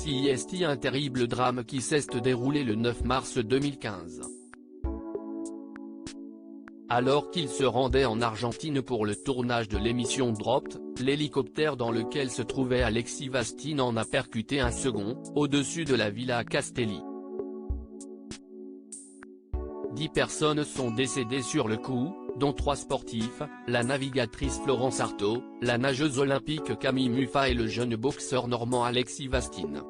CIST, un terrible drame qui s'est déroulé le 9 mars 2015. Alors qu'il se rendait en Argentine pour le tournage de l'émission Dropped, l'hélicoptère dans lequel se trouvait Alexis Vastine en a percuté un second, au-dessus de la Villa Castelli. 10 personnes sont décédées sur le coup, dont 3 sportifs, la navigatrice Florence Artaud, la nageuse olympique Camille Muffat et le jeune boxeur normand Alexis Vastine.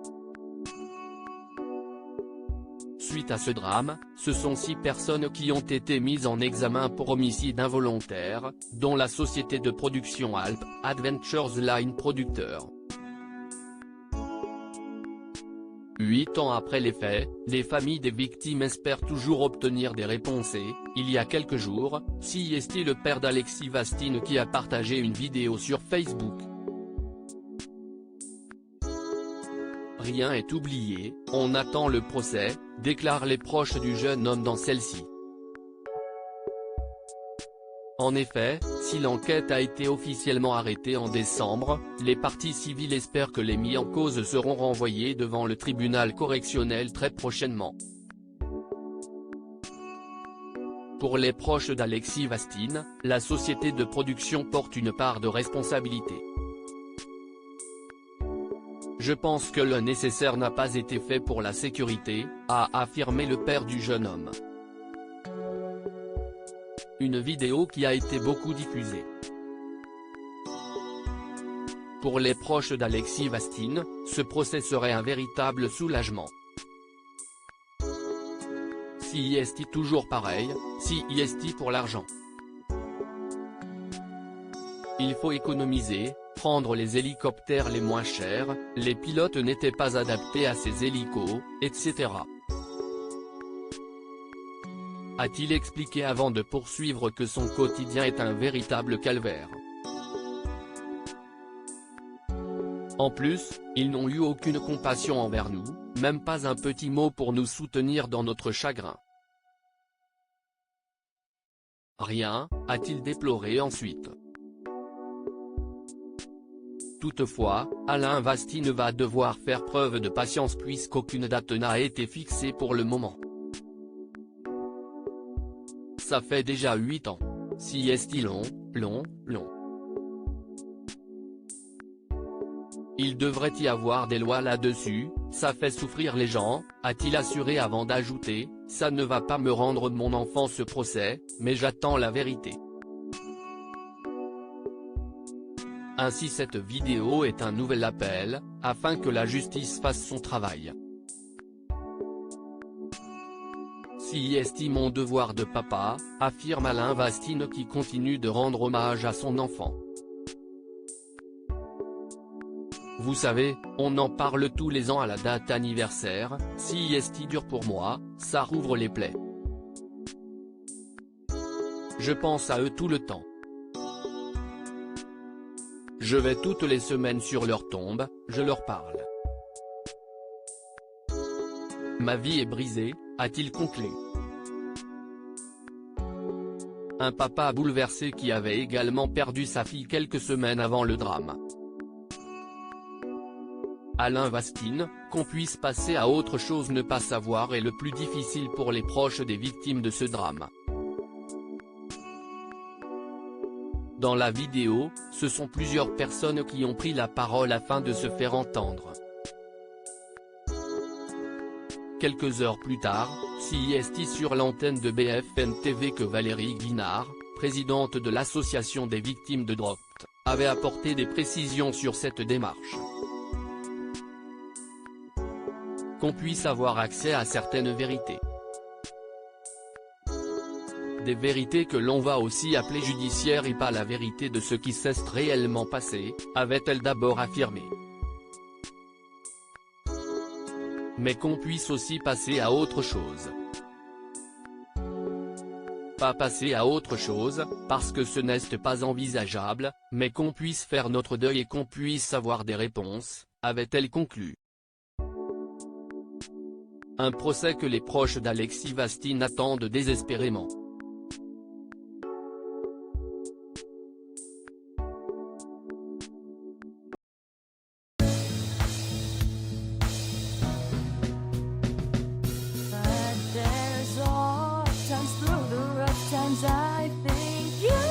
Suite à ce drame, ce sont 6 personnes qui ont été mises en examen pour homicide involontaire, dont la société de production Alp Adventures Line Producteur. 8 ans après les faits, les familles des victimes espèrent toujours obtenir des réponses et, il y a quelques jours, CIST, le père d'Alexis Vastine, qui a partagé une vidéo sur Facebook. Rien est oublié, on attend le procès, déclarent les proches du jeune homme dans celle-ci. En effet, si l'enquête a été officiellement arrêtée en décembre, les parties civiles espèrent que les mis en cause seront renvoyés devant le tribunal correctionnel très prochainement. Pour les proches d'Alexis Vastine, la société de production porte une part de responsabilité. Je pense que le nécessaire n'a pas été fait pour la sécurité, a affirmé le père du jeune homme. Une vidéo qui a été beaucoup diffusée. Pour les proches d'Alexis Vastine, ce procès serait un véritable soulagement. CIST toujours pareil, CIST pour l'argent. Il faut économiser, prendre les hélicoptères les moins chers, les pilotes n'étaient pas adaptés à ces hélicos, etc. A-t-il expliqué avant de poursuivre que son quotidien est un véritable calvaire. En plus, ils n'ont eu aucune compassion envers nous, même pas un petit mot pour nous soutenir dans notre chagrin. Rien, a-t-il déploré ensuite. Toutefois, Alain Vastine va devoir faire preuve de patience puisqu'aucune date n'a été fixée pour le moment. Ça fait déjà 8 ans. CIST long. Il devrait y avoir des lois là-dessus, ça fait souffrir les gens, a-t-il assuré avant d'ajouter, ça ne va pas me rendre mon enfant ce procès, mais j'attends la vérité. Ainsi cette vidéo est un nouvel appel, afin que la justice fasse son travail. CIST mon devoir de papa, affirme Alain Vastine qui continue de rendre hommage à son enfant. Vous savez, on en parle tous les ans à la date anniversaire, CIST dur pour moi, ça rouvre les plaies. Je pense à eux tout le temps. Je vais toutes les semaines sur leur tombe, je leur parle. Ma vie est brisée, a-t-il conclu. Un papa bouleversé qui avait également perdu sa fille quelques semaines avant le drame. Alain Vastine, qu'on puisse passer à autre chose, ne pas savoir est le plus difficile pour les proches des victimes de ce drame. Dans la vidéo, ce sont plusieurs personnes qui ont pris la parole afin de se faire entendre. Quelques heures plus tard, CIST sur l'antenne de BFM TV que Valérie Guinard, présidente de l'association des victimes de Dropped, avait apporté des précisions sur cette démarche. Qu'on puisse avoir accès à certaines vérités. Des vérités que l'on va aussi appeler judiciaires et pas la vérité de ce qui s'est réellement passé, avait-elle d'abord affirmé. Mais qu'on puisse aussi passer à autre chose. Pas passer à autre chose, parce que ce n'est pas envisageable, mais qu'on puisse faire notre deuil et qu'on puisse avoir des réponses, avait-elle conclu. Un procès que les proches d'Alexis Vastine attendent désespérément. dance through the rough times. I think you